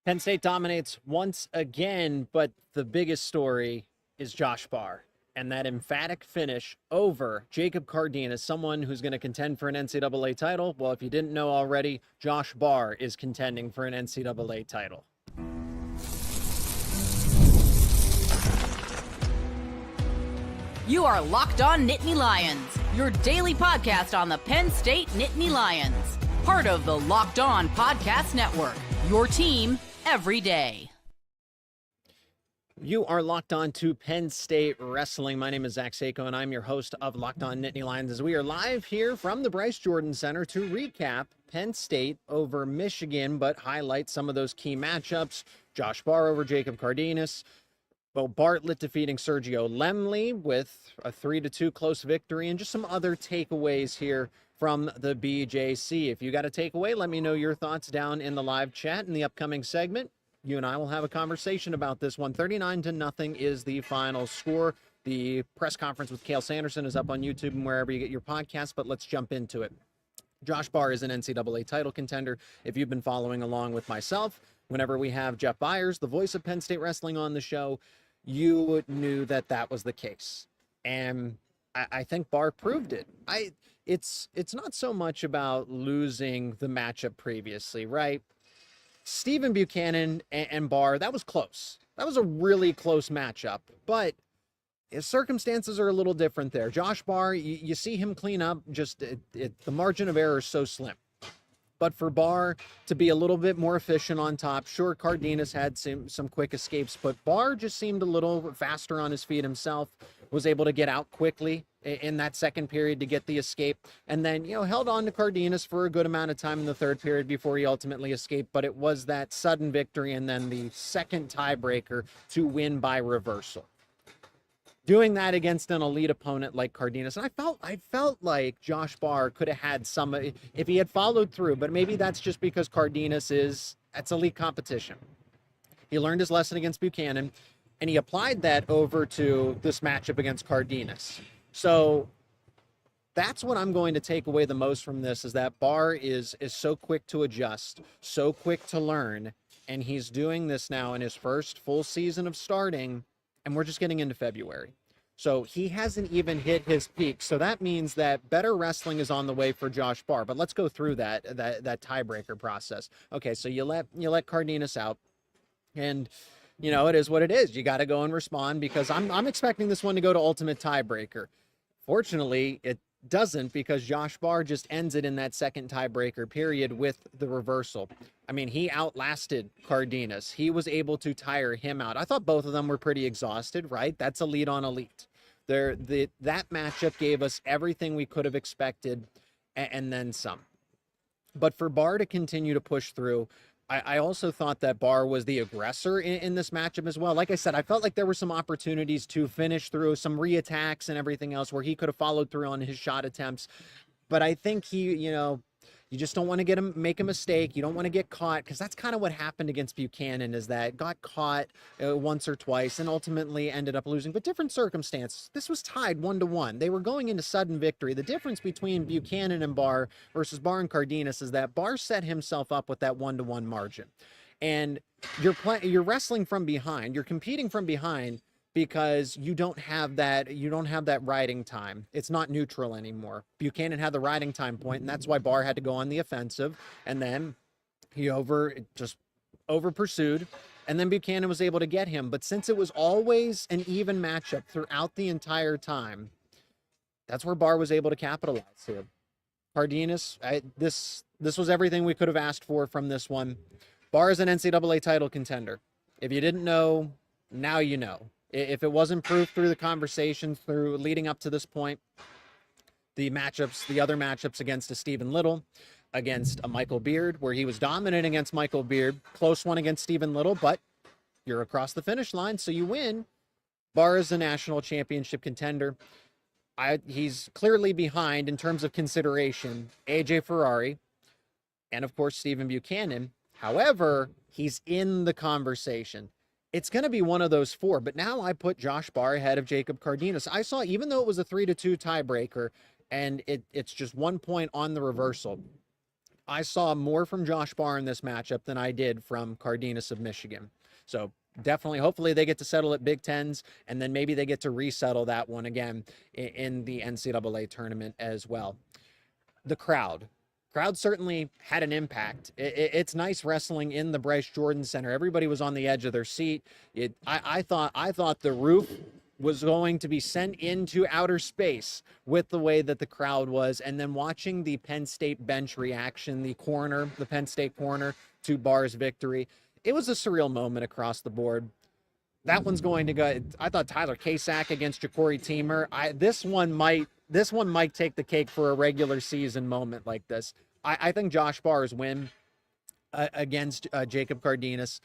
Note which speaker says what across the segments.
Speaker 1: Penn State dominates once again, but the biggest story is Josh Barr and that emphatic finish over Jacob Cardenas, someone who's going to contend for an NCAA title. Well, if you didn't know already, Josh Barr is contending for an NCAA title.
Speaker 2: You are Locked On Nittany Lions, your daily podcast on the Penn State Nittany Lions. Part of the Locked On Podcast Network, your team every day.
Speaker 1: You are locked on to Penn State Wrestling. My name is Zach Seyko, and I'm your host of Locked On Nittany Lions as we are live here from the Bryce Jordan Center to recap Penn State over Michigan, but highlight some of those key matchups. Josh Barr over Jacob Cardenas. Beau Bartlett defeating Sergio Laemmle with a 3-2 close victory, and just some other takeaways here from the BJC. If you got a takeaway, let me know your thoughts down in the live chat in the upcoming segment. You and I will have a conversation about this one. 39-0 is the final score. The press conference with Cael Sanderson is up on YouTube and wherever you get your podcasts, but let's jump into it. Josh Barr is an NCAA title contender. If you've been following along with myself, whenever we have Jeff Byers, the voice of Penn State Wrestling, on the show, you knew that that was the case. And I think Barr proved it. It's not so much about losing the matchup previously, right? Stephen Buchanan and Barr, that was close. That was a really close matchup, but his circumstances are a little different there. Josh Barr, you see him clean up, just the margin of error is so slim. But for Barr to be a little bit more efficient on top, sure, Cardenas had some quick escapes, but Barr just seemed a little faster on his feet himself, was able to get out quickly in that second period to get the escape, and then, held on to Cardenas for a good amount of time in the third period before he ultimately escaped. But it was that sudden victory and then the second tiebreaker to win by reversal. Doing that against an elite opponent like Cardenas, and I felt like Josh Barr could have had some, if he had followed through, but maybe that's just because Cardenas that's elite competition. He learned his lesson against Buchanan, and he applied that over to this matchup against Cardenas. So that's what I'm going to take away the most from this, is that Barr is so quick to adjust, so quick to learn, and he's doing this now in his first full season of starting, and we're just getting into February. So he hasn't even hit his peak. So that means that better wrestling is on the way for Josh Barr. But let's go through that tiebreaker process. Okay, so you let Cardenas out, and it is what it is. You got to go and respond, because I'm expecting this one to go to ultimate tiebreaker. Fortunately, it doesn't, because Josh Barr just ends it in that second tiebreaker period with the reversal. I mean, he outlasted Cardenas. He was able to tire him out. I thought both of them were pretty exhausted, right? That's elite on elite. That matchup gave us everything we could have expected and then some. But for Barr to continue to push through, I also thought that Barr was the aggressor in this matchup as well. Like I said, I felt like there were some opportunities to finish through, some reattacks and everything else where he could have followed through on his shot attempts. But I think you just don't want to make a mistake. You don't want to get caught, because that's kind of what happened against Buchanan, is that got caught once or twice and ultimately ended up losing. But different circumstances. This was tied 1-1. They were going into sudden victory. The difference between Buchanan and Barr versus Barr and Cardenas is that Barr set himself up with that 1-1 margin. And you're wrestling from behind. You're competing from behind, because you don't have that riding time. It's not neutral anymore. Buchanan had the riding time point, and that's why Barr had to go on the offensive, and then he over pursued, and then Buchanan was able to get him. But since it was always an even matchup throughout the entire time, that's where Barr was able to capitalize here. Cardenas, this was everything we could have asked for from this one. Barr is an NCAA title contender. If you didn't know, now you know. If it wasn't proved through the conversations through leading up to this point, the other matchups against a Stephen Little, against a Michael Beard, where he was dominant against Michael Beard, close one against Stephen Little, but you're across the finish line, so you win. Barr is a national championship contender. He's clearly behind in terms of consideration AJ Ferrari and, of course, Stephen Buchanan. However, he's in the conversation. It's going to be one of those four, but now I put Josh Barr ahead of Jacob Cardenas. I saw, even though it was a 3-2 tiebreaker and it's just 1 point on the reversal, I saw more from Josh Barr in this matchup than I did from Cardenas of Michigan. So definitely, hopefully they get to settle at Big Tens, and then maybe they get to resettle that one again in the NCAA tournament as well. The crowd certainly had an impact. It's nice wrestling in the Bryce Jordan Center. Everybody was on the edge of their seat. I thought the roof was going to be sent into outer space with the way that the crowd was. And then watching the Penn State bench reaction, the Penn State corner to Barr's victory, it was a surreal moment across the board. That one's going to go. I thought Tyler Kasak against Ja'Cory Teamer. This one might take the cake for a regular season moment like this. I think Josh Barr's win against Jacob Cardenas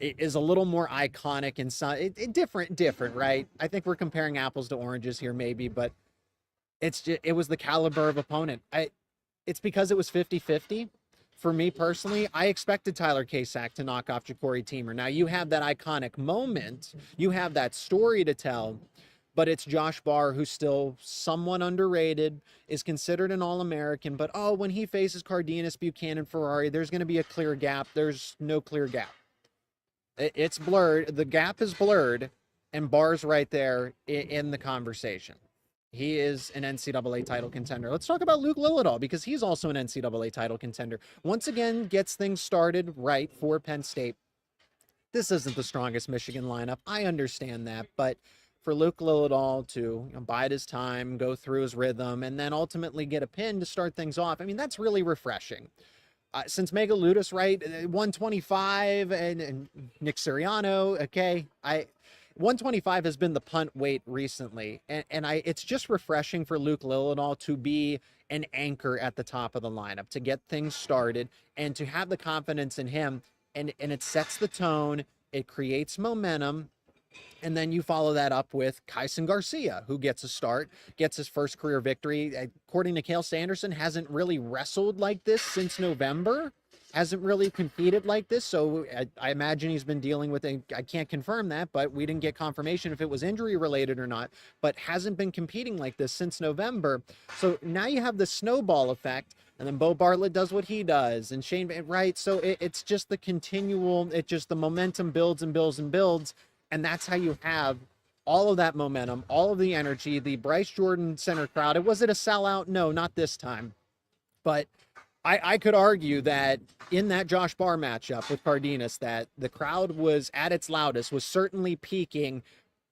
Speaker 1: is a little more iconic and different, right? I think we're comparing apples to oranges here, maybe, but it was the caliber of opponent. It's because it was 50-50. For me personally, I expected Tyler Kasak to knock off Ja'Cory Teamer. Now, you have that iconic moment, you have that story to tell, but it's Josh Barr, who's still somewhat underrated, is considered an All-American, but when he faces Cardenas, Buchanan, Ferrari, there's going to be a clear gap. There's no clear gap. It's blurred. The gap is blurred, and Barr's right there in the conversation. He is an NCAA title contender. Let's talk about Luke Lillidahl, because he's also an NCAA title contender. Once again, gets things started right for Penn State. This isn't the strongest Michigan lineup. I understand that, but for Luke Lillidahl to bide his time, go through his rhythm, and then ultimately get a pin to start things off, I mean, that's really refreshing. Since Mega Ludus, right, 125, and Nick Sirianno, okay, 125 has been the punt weight recently, and it's just refreshing for Luke Lillidahl to be an anchor at the top of the lineup, to get things started, and to have the confidence in him, and it sets the tone, it creates momentum, and then you follow that up with Kyison Garcia, who gets a start, gets his first career victory. According to Cale Sanderson, hasn't really wrestled like this since November, hasn't really competed like this. So I imagine he's been dealing with I can't confirm that, but we didn't get confirmation if it was injury related or not, but hasn't been competing like this since November. So now you have the snowball effect, and then Beau Bartlett does what he does, and Shane, right? So it's just the continual, the momentum builds and builds and builds. And that's how you have all of that momentum, all of the energy, the Bryce Jordan Center crowd. Was it a sellout? No, not this time. But I could argue that in that Josh Barr matchup with Cardenas, that the crowd was at its loudest, was certainly peaking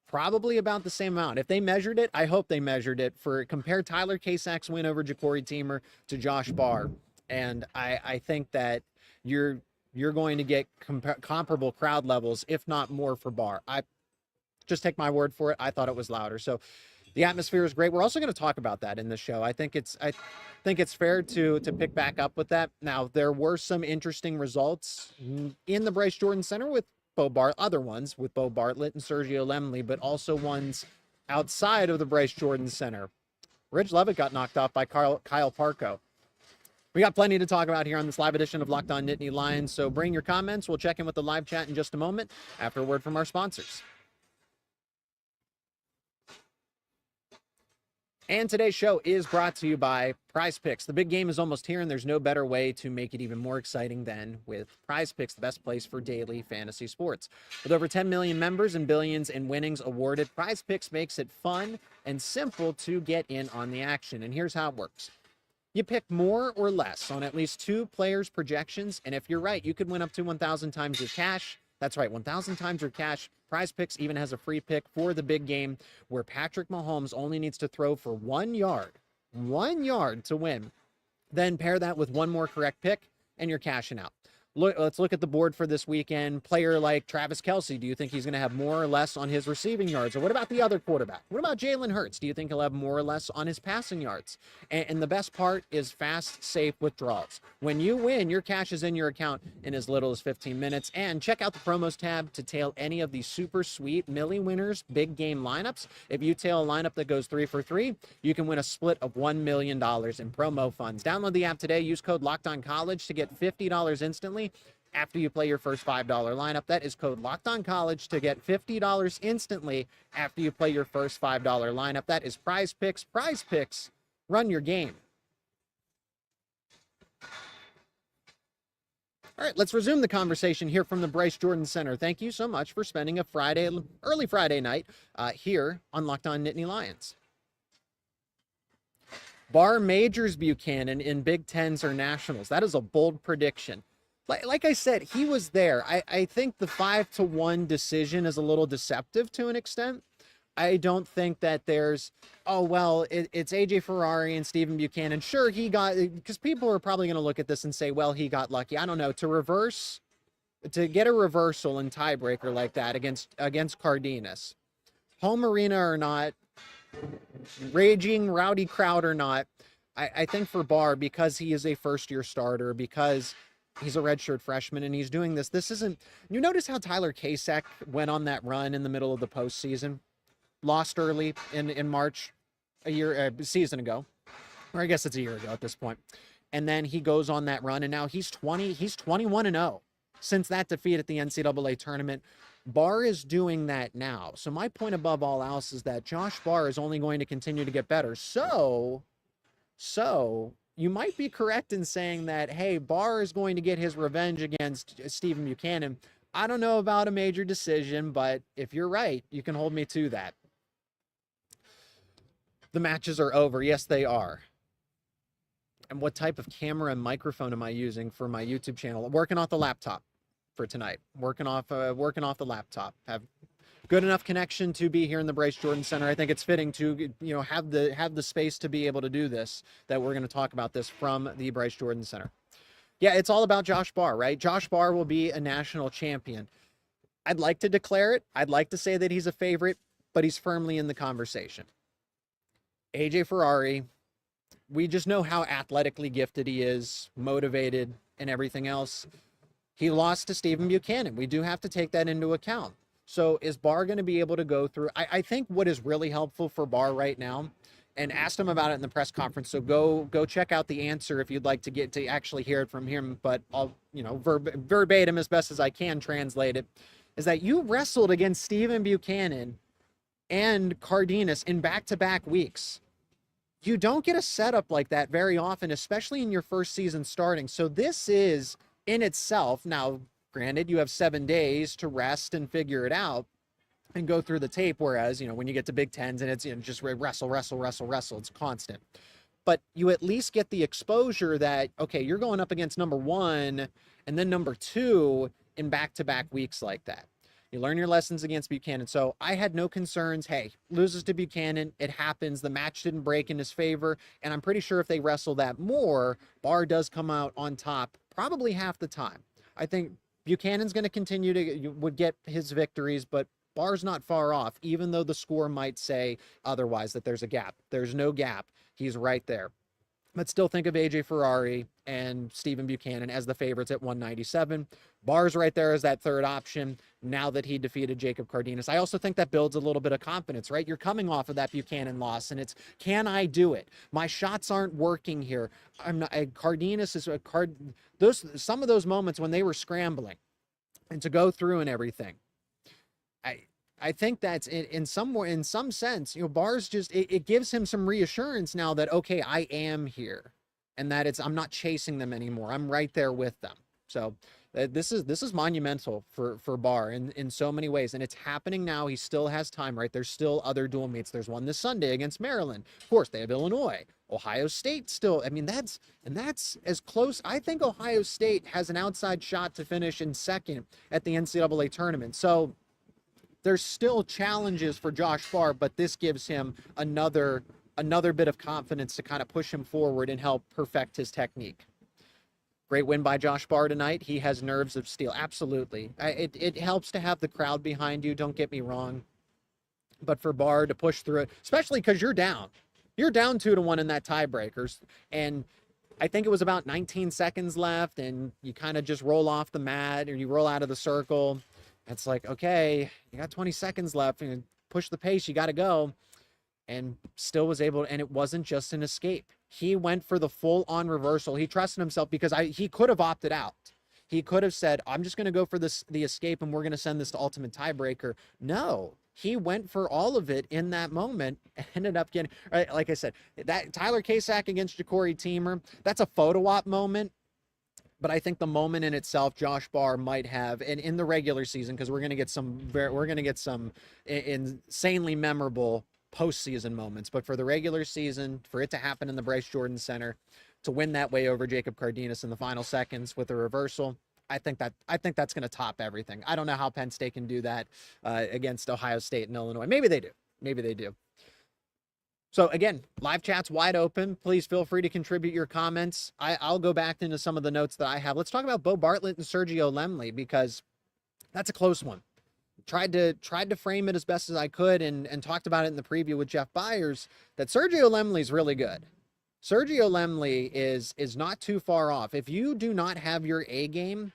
Speaker 1: probably about the same amount. If they measured it, I hope they measured it compare Tyler Kasak's win over Ja'Cory Teamer to Josh Barr. And I think that you're going to get comparable crowd levels, if not more, for Barr. I just take my word for it. I thought it was louder. So the atmosphere is great. We're also going to talk about that in the show. I think it's fair to pick back up with that. Now, there were some interesting results in the Bryce Jordan Center with other ones with Beau Bartlett and Sergio Laemmle, but also ones outside of the Bryce Jordan Center. Ridge Levitt got knocked off by Kyle Parko. We got plenty to talk about here on this live edition of Locked On Nittany Lions, so bring your comments. We'll check in with the live chat in just a moment after a word from our sponsors. And today's show is brought to you by PrizePicks. The big game is almost here, and there's no better way to make it even more exciting than with PrizePicks, the best place for daily fantasy sports. With over 10 million members and billions in winnings awarded, PrizePicks makes it fun and simple to get in on the action. And here's how it works. You pick more or less on at least two players' projections, and if you're right, you could win up to 1,000 times your cash. That's right, 1,000 times your cash. PrizePicks even has a free pick for the big game where Patrick Mahomes only needs to throw for 1 yard to win. Then pair that with one more correct pick, and you're cashing out. Let's look at the board for this weekend. Player like Travis Kelce, do you think he's going to have more or less on his receiving yards? Or what about the other quarterback? What about Jalen Hurts? Do you think he'll have more or less on his passing yards? And the best part is fast, safe withdrawals. When you win, your cash is in your account in as little as 15 minutes. And check out the promos tab to tail any of these super sweet Millie Winners big game lineups. If you tail a lineup that goes 3 for 3, you can win a split of $1 million in promo funds. Download the app today. Use code LOCKEDONCollege to get $50 instantly after you play your first $5 lineup. That is code LOCKEDONCollege to get $50 instantly after you play your first $5 lineup. That is PrizePicks. PrizePicks, run your game. All right, let's resume the conversation here from the Bryce Jordan Center. Thank you so much for spending a early Friday night here on Locked On Nittany Lions. Barr majors Buchanan in Big Tens or Nationals. That is a bold prediction. Like I said, he was there. I think the 5-1 decision is a little deceptive to an extent. I don't think that there's, it's AJ Ferrari and Stephen Buchanan. Sure, he got, because people are probably going to look at this and say, well, he got lucky. I don't know. To get a reversal in tiebreaker like that against Cardenas, home arena or not, raging rowdy crowd or not, I think for Barr, because he is a first-year starter, because he's a redshirt freshman and he's doing this isn't, you notice how Tyler Kasek went on that run in the middle of the postseason? Lost early in March a season ago, or I guess it's a year ago at this point. And then he goes on that run, and now he's 21-0 since that defeat at the NCAA tournament. Barr is doing that now. So my point above all else is that Josh Barr is only going to continue to get better. So you might be correct in saying that, hey, Barr is going to get his revenge against Stephen Buchanan. I don't know about a major decision, but if you're right, you can hold me to that. The matches are over. Yes, they are. And what type of camera and microphone am I using for my YouTube channel? Working off the laptop for tonight. Working off the laptop. Have good enough connection to be here in the Bryce Jordan Center. I think it's fitting to, have the space to be able to do this, that we're going to talk about this from the Bryce Jordan Center. Yeah, it's all about Josh Barr, right? Josh Barr will be a national champion. I'd like to declare it. I'd like to say that he's a favorite, but he's firmly in the conversation. AJ Ferrari, we just know how athletically gifted he is, motivated, and everything else. He lost to Stephen Buchanan. We do have to take that into account. So is Barr going to be able to go through? I think what is really helpful for Barr right now, and asked him about it in the press conference, so go check out the answer if you'd like to get to actually hear it from him, but I'll, verbatim as best as I can translate it, is that you wrestled against Stephen Buchanan and Cardenas in back-to-back weeks. You don't get a setup like that very often, especially in your first season starting. So this is in itself, now granted, you have 7 days to rest and figure it out and go through the tape. Whereas, when you get to Big Tens and it's just wrestle, it's constant. But you at least get the exposure that, okay, you're going up against number 1 and then number 2 in back-to-back weeks like that. You learn your lessons against Buchanan. So I had no concerns. Hey, loses to Buchanan. It happens. The match didn't break in his favor. And I'm pretty sure if they wrestle that more, Barr does come out on top probably half the time. I think Buchanan's going to continue would get his victories, but Barr's not far off, even though the score might say otherwise, that there's a gap. There's no gap. He's right there. But still think of AJ Ferrari and Stephen Buchanan as the favorites at 197. Barr's right there as that third option now that he defeated Jacob Cardenas. I also think that builds a little bit of confidence, right? You're coming off of that Buchanan loss, and it's, can I do it? My shots aren't working here. I'm not. Cardenas is some of those moments when they were scrambling and to go through and everything. I think that's in some sense, Barr's just, it gives him some reassurance now that, okay, I am here, and that I'm not chasing them anymore. I'm right there with them. So this is monumental for Barr in so many ways, and it's happening now. He still has time, right? There's still other dual meets. There's one this Sunday against Maryland. Of course, they have Illinois, Ohio State still. I mean, that's as close. I think Ohio State has an outside shot to finish in second at the NCAA tournament. So there's still challenges for Josh Barr, but this gives him another bit of confidence to kind of push him forward and help perfect his technique. Great win by Josh Barr tonight. He has nerves of steel. Absolutely. It helps to have the crowd behind you. Don't get me wrong. But for Barr to push through it, especially because you're down. You're down 2-1 in that tiebreakers. And I think it was about 19 seconds left, and you kind of just roll off the mat or you roll out of the circle. It's like, okay, you got 20 seconds left and push the pace. You got to go. And still was able, and it wasn't just an escape. He went for the full-on reversal. He trusted himself because he could have opted out. He could have said, I'm just going to go for the escape and we're going to send this to ultimate tiebreaker. No, he went for all of it in that moment. Ended up getting, right, like I said, that Tyler Kasek against Ja'Cory Teamer, that's a photo op moment. But I think the moment in itself, Josh Barr might have, and in the regular season, because we're going to get some insanely memorable postseason moments. But for the regular season, for it to happen in the Bryce Jordan Center, to win that way over Jacob Cardenas in the final seconds with a reversal, I think that's going to top everything. I don't know how Penn State can do that against Ohio State and Illinois. Maybe they do. So again, live chat's wide open. Please feel free to contribute your comments. I'll go back into some of the notes that I have. Let's talk about Beau Bartlett and Sergio Laemmle, because that's a close one. Tried to frame it as best as I could and talked about it in the preview with Jeff Byers, that Sergio Laemmle is really good. Sergio Laemmle is not too far off. If you do not have your A game,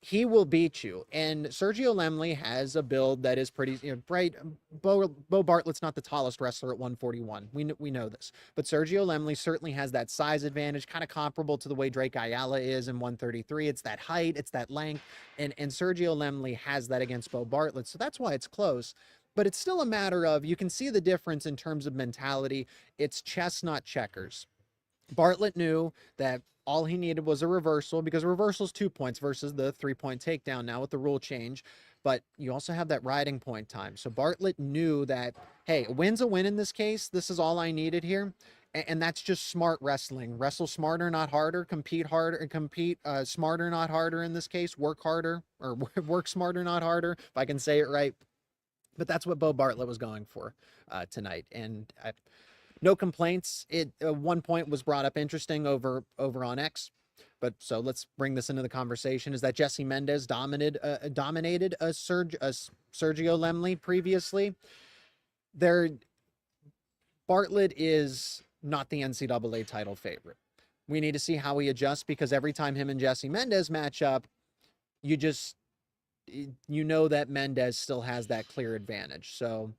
Speaker 1: he will beat you. And Sergio Laemmle has a build that is pretty, bright. Beau Bartlett's not the tallest wrestler at 141. We know this. But Sergio Laemmle certainly has that size advantage, kind of comparable to the way Drake Ayala is in 133. It's that height, it's that length. And Sergio Laemmle has that against Beau Bartlett. So that's why it's close. But it's still a matter of, you can see the difference in terms of mentality. It's chess, not checkers. Bartlett knew that all he needed was a reversal, because reversal's 2 points versus the 3-point takedown now with the rule change. But you also have that riding point time. So Bartlett knew that, hey, a win's a win in this case. This is all I needed here. And that's just smart wrestling. Wrestle smarter, not harder. Compete harder, smarter, not harder in this case. Work harder, or work smarter, not harder, if I can say it right. But that's what Beau Bartlett was going for tonight. And no complaints. It one point was brought up interesting over on X, but so let's bring this into the conversation. Is that Jesse Mendez dominated Sergio Laemmle previously? Bartlett is not the NCAA title favorite. We need to see how he adjusts, because every time him and Jesse Mendez match up, you know that Mendez still has that clear advantage. So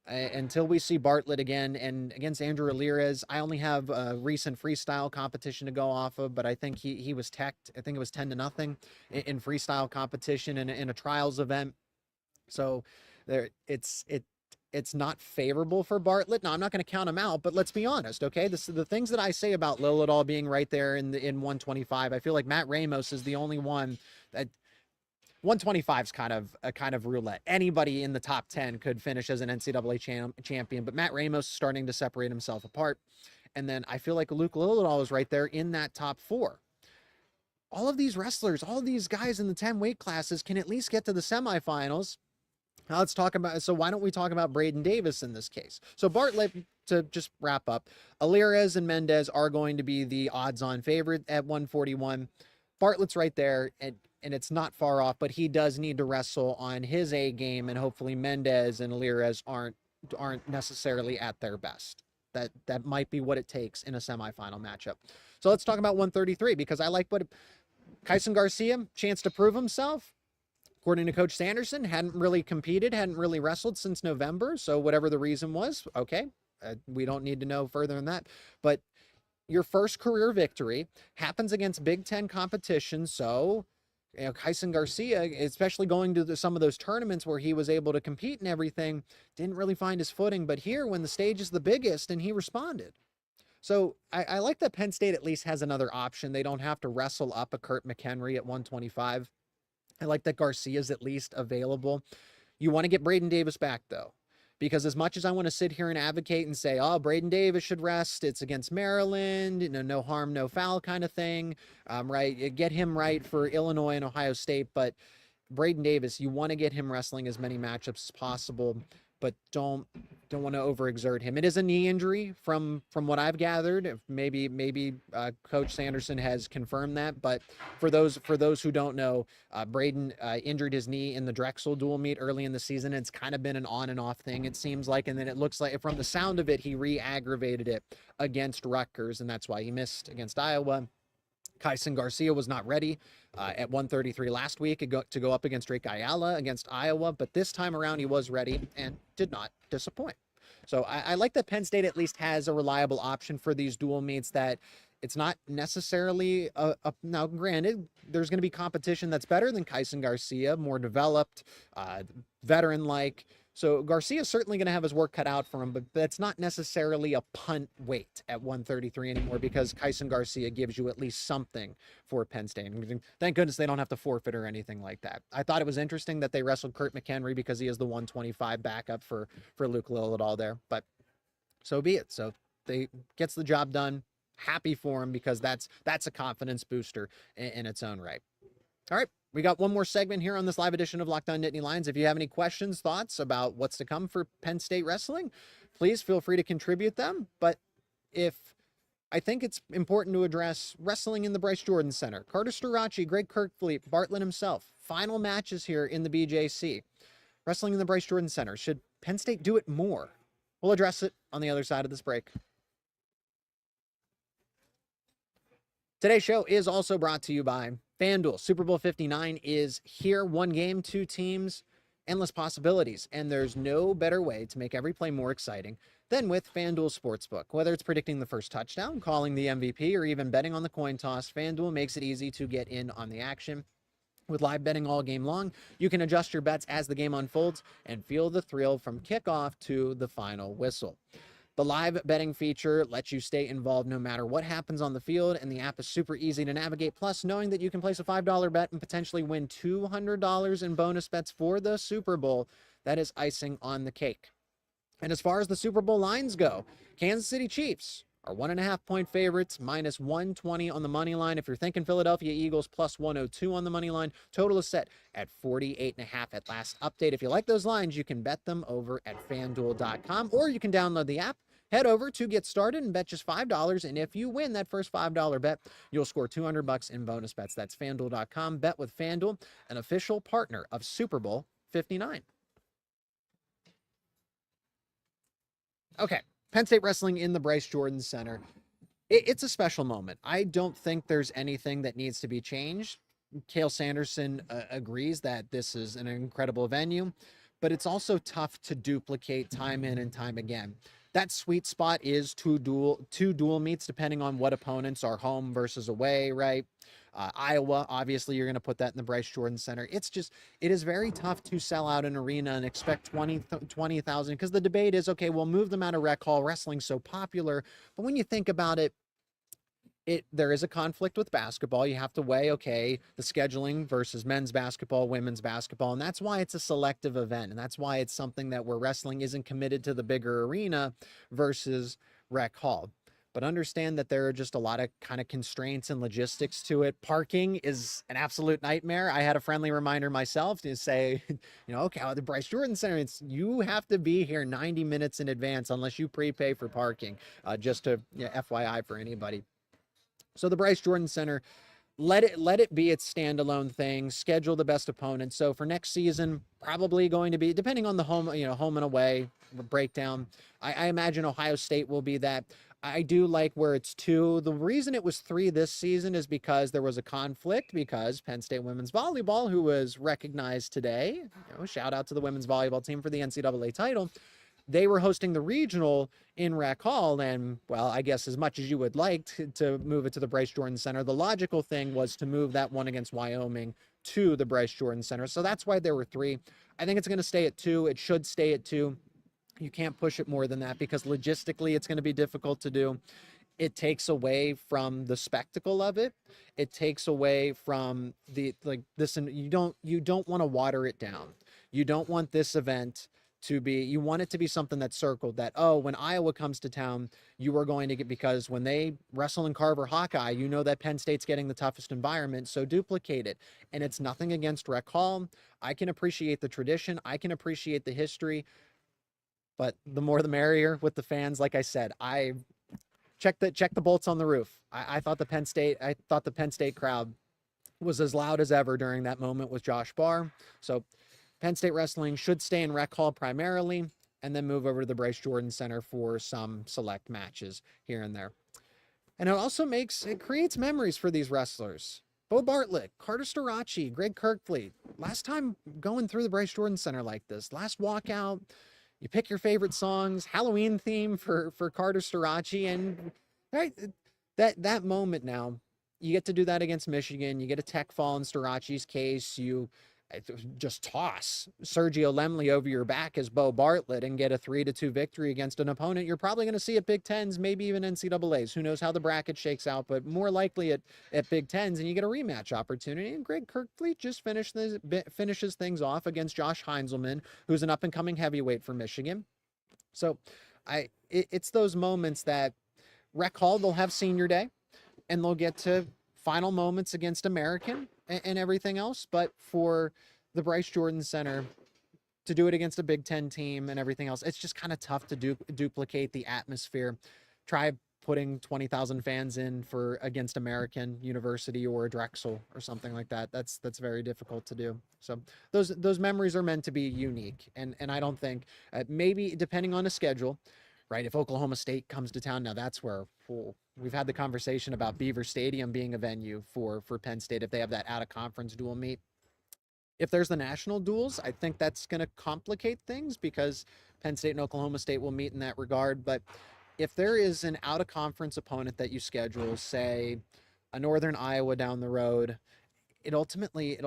Speaker 1: until we see Bartlett again, and against Andrew Ramirez, I only have a recent freestyle competition to go off of, but I think he was teched. I think it was 10-0 in freestyle competition in a trials event. So it's not favorable for Bartlett. Now, I'm not going to count him out, but let's be honest, okay? The things that I say about Lillidahl being right there in 125, I feel like Matt Ramos is the only one that 125 is kind of roulette. Anybody in the top 10 could finish as an NCAA champion, but Matt Ramos is starting to separate himself apart. And then I feel like Luke Lillidahl is right there in that top 4. All of these wrestlers, all of these guys in the 10 weight classes can at least get to the semifinals. Now let's talk about, so why don't we talk about Braden Davis in this case? So Bartlett, to just wrap up, Alirez and Mendez are going to be the odds-on favorite at 141. Bartlett's right there, and it's not far off, but he does need to wrestle on his A game, and hopefully Mendez and Alirez aren't necessarily at their best. That might be what it takes in a semifinal matchup. So let's talk about 133, because I like what Kyison Garcia, chance to prove himself. According to Coach Sanderson, hadn't really competed, hadn't really wrestled since November. So whatever the reason was, okay, we don't need to know further than that. But your first career victory happens against Big Ten competition. So, Kyison Garcia, especially going to some of those tournaments where he was able to compete and everything, didn't really find his footing. But here, when the stage is the biggest, and he responded. So I like that Penn State at least has another option. They don't have to wrestle up a Kurt McHenry at 125. I like that Garcia's at least available. You want to get Braden Davis back, though, because as much as I want to sit here and advocate and say, oh, Braden Davis should rest, it's against Maryland, no harm, no foul kind of thing, right? Get him right for Illinois and Ohio State, but Braden Davis, you want to get him wrestling as many matchups as possible, but don't want to overexert him. It is a knee injury from what I've gathered. Maybe Coach Sanderson has confirmed that, but for those who don't know, Braden injured his knee in the Drexel dual meet early in the season. It's kind of been an on and off thing, it seems like, and then it looks like, from the sound of it, he re-aggravated it against Rutgers, and that's why he missed against Iowa. Kyison Garcia was not ready at 133 last week to go up against Drake Ayala against Iowa, but this time around he was ready and did not disappoint. So I like that Penn State at least has a reliable option for these dual meets, that it's not necessarily now granted, there's going to be competition that's better than Kyison Garcia, more developed, veteran-like, So Garcia is certainly going to have his work cut out for him, but that's not necessarily a punt weight at 133 anymore because Kyison Garcia gives you at least something for Penn State. And thank goodness they don't have to forfeit or anything like that. I thought it was interesting that they wrestled Kurt McHenry because he is the 125 backup for Luke Lillidahl there, but so be it. So they gets the job done. Happy for him because that's a confidence booster in its own right. All right. We got one more segment here on this live edition of Locked On Nittany Lions. If you have any questions, thoughts about what's to come for Penn State wrestling, please feel free to contribute them. But I think it's important to address wrestling in the Bryce Jordan Center. Carter Starachi, Greg Kirkfleet, Bartlett himself, final matches here in the BJC. Wrestling in the Bryce Jordan Center. Should Penn State do it more? We'll address it on the other side of this break. Today's show is also brought to you by FanDuel. Super Bowl 59 is here. One game, two teams, endless possibilities. And there's no better way to make every play more exciting than with FanDuel Sportsbook. Whether it's predicting the first touchdown, calling the MVP, or even betting on the coin toss, FanDuel makes it easy to get in on the action. With live betting all game long, you can adjust your bets as the game unfolds and feel the thrill from kickoff to the final whistle. The live betting feature lets you stay involved no matter what happens on the field, and the app is super easy to navigate. Plus, knowing that you can place a $5 bet and potentially win $200 in bonus bets for the Super Bowl, that is icing on the cake. And as far as the Super Bowl lines go, Kansas City Chiefs are 1.5-point favorites, minus 120 on the money line. If you're thinking Philadelphia Eagles, plus 102 on the money line. Total is set at 48.5 at last update. If you like those lines, you can bet them over at FanDuel.com, or you can download the app, head over to get started and bet just $5. And if you win that first $5 bet, you'll score $200 in bonus bets. That's FanDuel.com. Bet with FanDuel, an official partner of Super Bowl 59. Okay. Penn State wrestling in the Bryce Jordan Center. It's a special moment. I don't think there's anything that needs to be changed. Cale Sanderson agrees that this is an incredible venue, but it's also tough to duplicate time in and time again. That sweet spot is two dual meets, depending on what opponents are home versus away, right? Iowa, obviously, you're going to put that in the Bryce Jordan Center. It is very tough to sell out an arena and expect 20,000 because the debate is, okay, we'll move them out of rec hall. Wrestling's so popular. But when you think about it, there is a conflict with basketball. You have to weigh, okay, the scheduling versus men's basketball, women's basketball. And that's why it's a selective event. And that's why it's something that where wrestling isn't committed to the bigger arena versus rec hall. But understand that there are just a lot of kind of constraints and logistics to it. Parking is an absolute nightmare. I had a friendly reminder myself to say, okay, the Bryce Jordan Center, you have to be here 90 minutes in advance unless you prepay for parking, just to FYI for anybody. So the Bryce Jordan Center, let it be its standalone thing, schedule the best opponent. So for next season, probably going to be, depending on the home and away breakdown, I imagine Ohio State will be that. I do like where it's 2. The reason it was 3 this season is because there was a conflict because Penn State women's volleyball, who was recognized today, shout out to the women's volleyball team for the NCAA title, they were hosting the regional in Rec Hall. And, well, I guess as much as you would like to move it to the Bryce Jordan Center, the logical thing was to move that one against Wyoming to the Bryce Jordan Center. So that's why there were 3. I think it's going to stay at 2. It should stay at 2. You can't push it more than that because logistically it's going to be difficult to do. It takes away from the spectacle of it. It takes away from this, and you don't want to water it down. You don't want this event to be, you want it to be something that's circled that, when Iowa comes to town, you are going to get, because when they wrestle in Carver Hawkeye, that Penn State's getting the toughest environment, so duplicate it. And it's nothing against Rec Hall. I can appreciate the tradition. I can appreciate the history. But the more the merrier with the fans. Like I said, I check the bolts on the roof. I thought the Penn State crowd was as loud as ever during that moment with Josh Barr. So Penn State wrestling should stay in Rec Hall primarily and then move over to the Bryce Jordan Center for some select matches here and there. And it creates memories for these wrestlers. Beau Bartlett, Carter Starachi, Greg Kirkfleet. Last time going through the Bryce Jordan Center like this, last walkout. You pick your favorite songs, Halloween theme for Carter Starachi, and right, that moment now, you get to do that against Michigan. You get a tech fall in Starachi's case. just toss Sergio Laemmle over your back as Beau Bartlett and get a 3-2 victory against an opponent you're probably going to see at Big Tens, maybe even NCAAs. Who knows how the bracket shakes out, but more likely at Big Tens, and you get a rematch opportunity. And Greg Kirkfleet just finishes things off against Josh Heinzelman, who's an up-and-coming heavyweight for Michigan. So it's those moments that Rec Hall, they'll have senior day, and they'll get to final moments against American and everything else. But for the Bryce Jordan Center to do it against a Big Ten team and everything else, it's just kind of tough to duplicate the atmosphere. Try putting 20,000 fans in for against American University or Drexel or something like that. That's very difficult to do. So those memories are meant to be unique. And I don't think maybe depending on the schedule, right? If Oklahoma State comes to town, now that's where we've had the conversation about Beaver Stadium being a venue for Penn State if they have that out-of-conference dual meet. If there's the national duels, I think that's going to complicate things because Penn State and Oklahoma State will meet in that regard. But if there is an out-of-conference opponent that you schedule, say a Northern Iowa down the road, it ultimately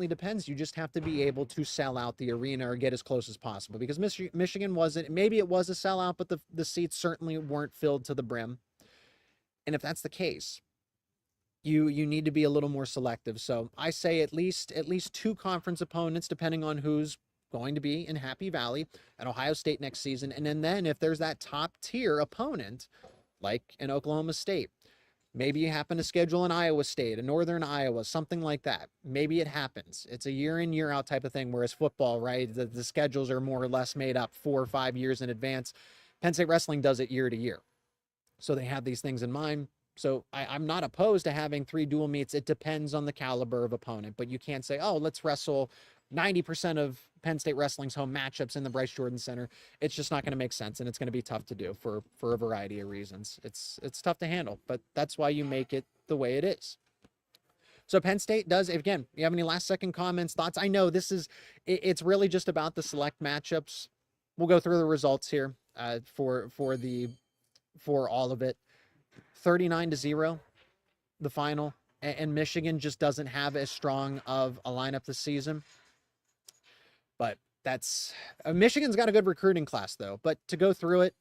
Speaker 1: depends. You just have to be able to sell out the arena or get as close as possible, because Michigan wasn't, maybe it was a sellout, but the seats certainly weren't filled to the brim. And if that's the case, you need to be a little more selective. So I say at least 2 conference opponents, depending on who's going to be in Happy Valley at Ohio State next season. And then if there's that top tier opponent, like in Oklahoma State, maybe you happen to schedule an Iowa State, a Northern Iowa, something like that. Maybe it happens. It's a year in, year out type of thing, whereas football, right, the schedules are more or less made up 4 or 5 years in advance. Penn State wrestling does it year to year. So they have these things in mind. So I'm not opposed to having 3 dual meets. It depends on the caliber of opponent, but you can't say, oh, let's wrestle 90% of Penn State wrestling's home matchups in the Bryce Jordan Center. It's just not going to make sense, and it's going to be tough to do for a variety of reasons. It's tough to handle, but that's why you make it the way it is. So Penn State does, again, you have any last second comments, thoughts? I know it's really just about the select matchups. We'll go through the results here for all of it. 39-0, the final, and Michigan just doesn't have as strong of a lineup this season. But that's Michigan's got a good recruiting class, though. But to go through it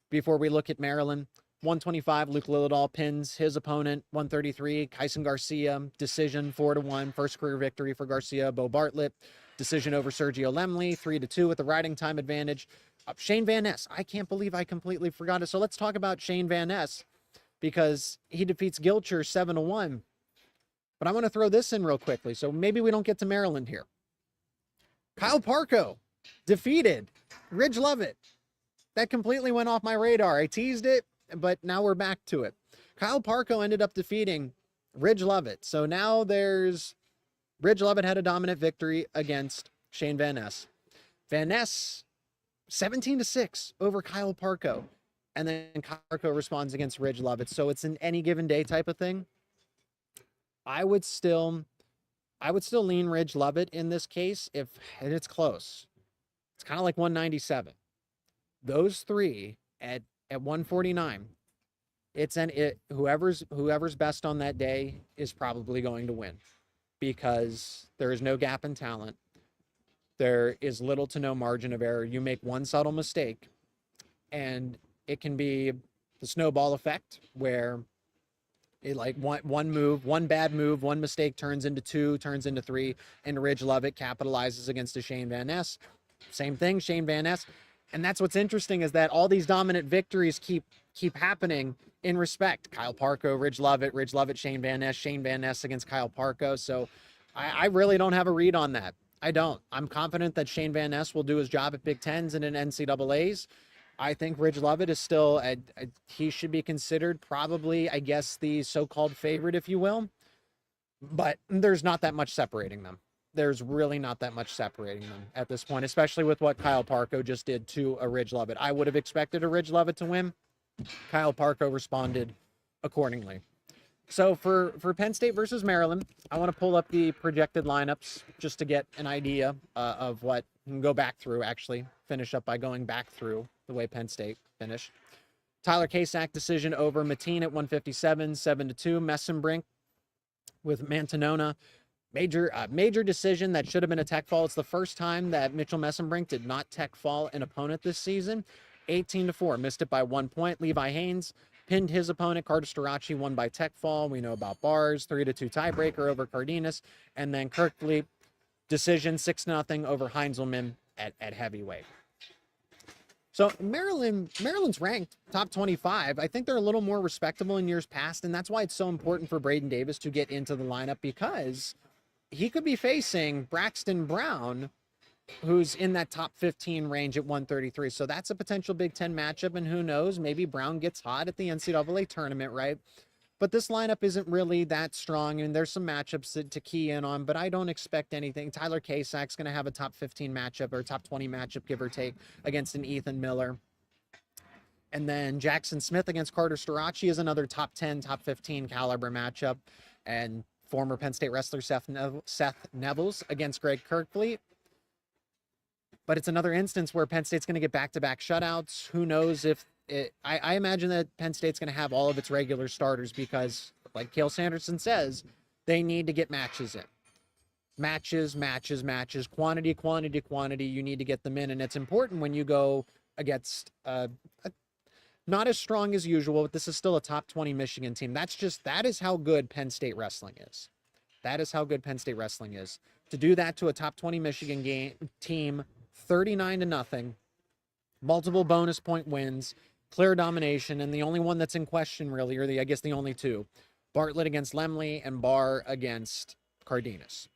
Speaker 1: before we look at Maryland, 125, Luke Lillidahl pins his opponent. 133, Kyison Garcia, decision 4-1, first career victory for Garcia. Beau Bartlett, decision over Sergio Laemmle, 3-2 with the riding time advantage. Shane Van Ness, I can't believe I completely forgot it. So let's talk about Shane Van Ness, because he defeats Gilcher 7-1. But I want to throw this in real quickly, so maybe we don't get to Maryland here. Kyle Parko defeated Ridge Lovett. That completely went off my radar. I teased it, but now we're back to it. Kyle Parko ended up defeating Ridge Lovett. So now Ridge Lovett had a dominant victory against Shane Van Ness. Van Ness, 17-6 over Kyle Parko. And then Kyle Parko responds against Ridge Lovett. So it's an any given day type of thing. I would still lean Ridge Lovett in this case if it's close. It's kind of like 197. Those 3 at 149. Whoever's best on that day is probably going to win, because there is no gap in talent. There is little to no margin of error. You make one subtle mistake, and it can be the snowball effect, where one bad move, one mistake turns into 2, turns into 3, and Ridge Lovett capitalizes against a Shane Van Ness. Same thing, Shane Van Ness. And that's what's interesting, is that all these dominant victories keep happening in respect. Kyle Parko, Ridge Lovett, Shane Van Ness against Kyle Parko. So I really don't have a read on that. I don't. I'm confident that Shane Van Ness will do his job at Big Tens and in NCAAs. I think Ridge Lovett is still, he should be considered probably, I guess, the so-called favorite, if you will. But there's not that much separating them. There's really not that much separating them at this point, especially with what Kyle Parko just did to a Ridge Lovett. I would have expected a Ridge Lovett to win. Kyle Parko responded accordingly. So for Penn State versus Maryland, I want to pull up the projected lineups just to get an idea of what you can go back through, actually finish up by going back through the way Penn State finished. Tyler Kasak decision over Mateen at 157, 7-2. Messenbrink with Mantanona Major decision that should have been a tech fall. It's the first time that Mitchell Messenbrink did not tech fall an opponent this season. 18-4, missed it by 1 point. Levi Haynes pinned his opponent. Cardenas won by tech fall. We know about Barr's 3-2 tiebreaker over Cardenas. And then Kirkley, decision 6-0 over Heinzelman at heavyweight. So Maryland's ranked top 25. I think they're a little more respectable in years past, and that's why it's so important for Braden Davis to get into the lineup, because he could be facing Braxton Brown, who's in that top 15 range at 133. So that's a potential Big Ten matchup, and who knows, maybe Brown gets hot at the NCAA tournament, right? But this lineup isn't really that strong, and there's some matchups to key in on, but I don't expect anything. Tyler Kasak's going to have a top 15 matchup or top 20 matchup, give or take, against an Ethan Miller. And then Jackson Smith against Carter Starachi is another top 10, top 15 caliber matchup. And former Penn State wrestler Seth Nevels against Greg Kirkfleet. But it's another instance where Penn State's going to get back-to-back shutouts. Who knows if I imagine that Penn State's going to have all of its regular starters because, like Cale Sanderson says, they need to get matches in. Matches, quantity. You need to get them in. And it's important when you go against not as strong as usual, but this is still a top 20 Michigan team. That is how good Penn State wrestling is. That is how good Penn State wrestling is. To do that to a top 20 Michigan team, 39-0, multiple bonus point wins, clear domination, and the only one that's in question really, or I guess the only two, Bartlett against Laemmle and Barr against Cardenas.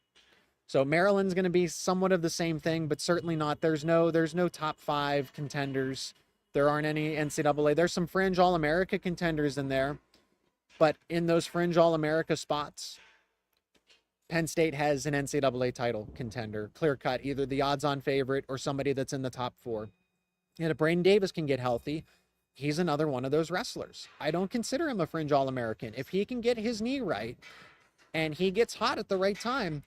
Speaker 1: So Maryland's going to be somewhat of the same thing, but certainly not. There's no top 5 contenders. There aren't any NCAA. There's some fringe All-America contenders in there, but in those fringe All-America spots, Penn State has an NCAA title contender, clear cut, either the odds-on favorite or somebody that's in the top 4. And if Braden Davis can get healthy, he's another one of those wrestlers. I don't consider him a fringe All-American. If he can get his knee right and he gets hot at the right time,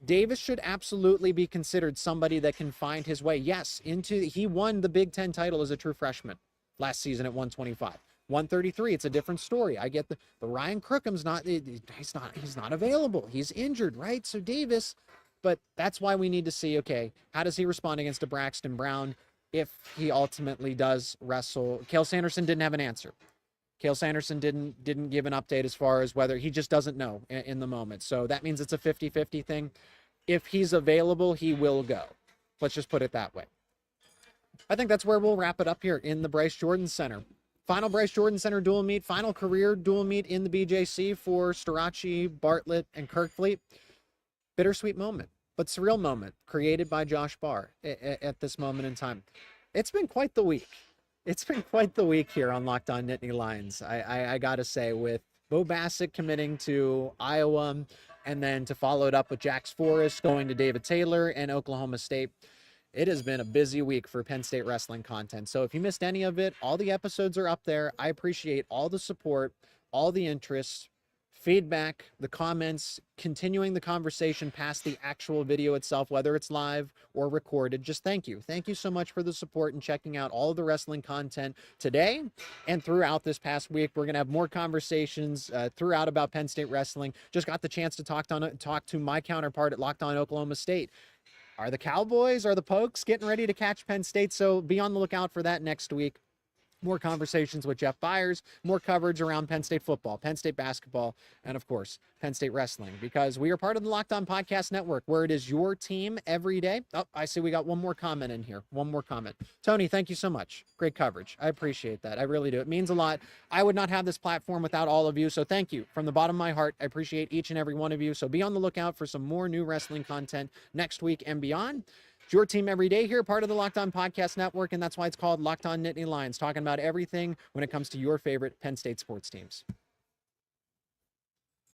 Speaker 1: Davis should absolutely be considered somebody that can find his way. Yes, he won the Big Ten title as a true freshman last season at 125. 133, it's a different story. I get the Ryan Crookham's he's not available. He's injured, right? So Davis, but that's why we need to see, okay, how does he respond against a Braxton Brown if he ultimately does wrestle? Cale Sanderson didn't have an answer. Cale Sanderson didn't give an update as far as whether he just doesn't know in the moment. So that means it's a 50-50 thing. If he's available, he will go. Let's just put it that way. I think that's where we'll wrap it up here in the Bryce Jordan Center. Final Bryce Jordan Center dual meet, final career dual meet in the BJC for Starachi, Bartlett, and Kirkfleet. Bittersweet moment, but surreal moment created by Josh Barr at this moment in time. It's been quite the week. It's been quite the week here on Locked On Nittany Lions. I got to say, with Bo Bassett committing to Iowa and then to follow it up with Jax Forrest going to David Taylor and Oklahoma State, it has been a busy week for Penn State wrestling content. So if you missed any of it, all the episodes are up there. I appreciate all the support, all the interest, feedback, the comments, continuing the conversation past the actual video itself, whether it's live or recorded. Just thank you. Thank you so much for the support and checking out all of the wrestling content today and throughout this past week. We're going to have more conversations throughout about Penn State wrestling. Just got the chance to talk to my counterpart at Locked On Oklahoma State. Are the Cowboys, are the Pokes getting ready to catch Penn State? So be on the lookout for that next week. More conversations with Jeff Byers, more coverage around Penn State football, Penn State basketball, and of course, Penn State wrestling, because we are part of the Locked On Podcast Network, where it is your team every day. Oh, I see we got one more comment in here. One more comment. Tony, thank you so much. Great coverage. I appreciate that. I really do. It means a lot. I would not have this platform without all of you, so thank you from the bottom of my heart. I appreciate each and every one of you. So be on the lookout for some more new wrestling content next week and beyond. It's your team every day here, part of the Locked On Podcast Network, and that's why it's called Locked On Nittany Lions, talking about everything when it comes to your favorite Penn State sports teams.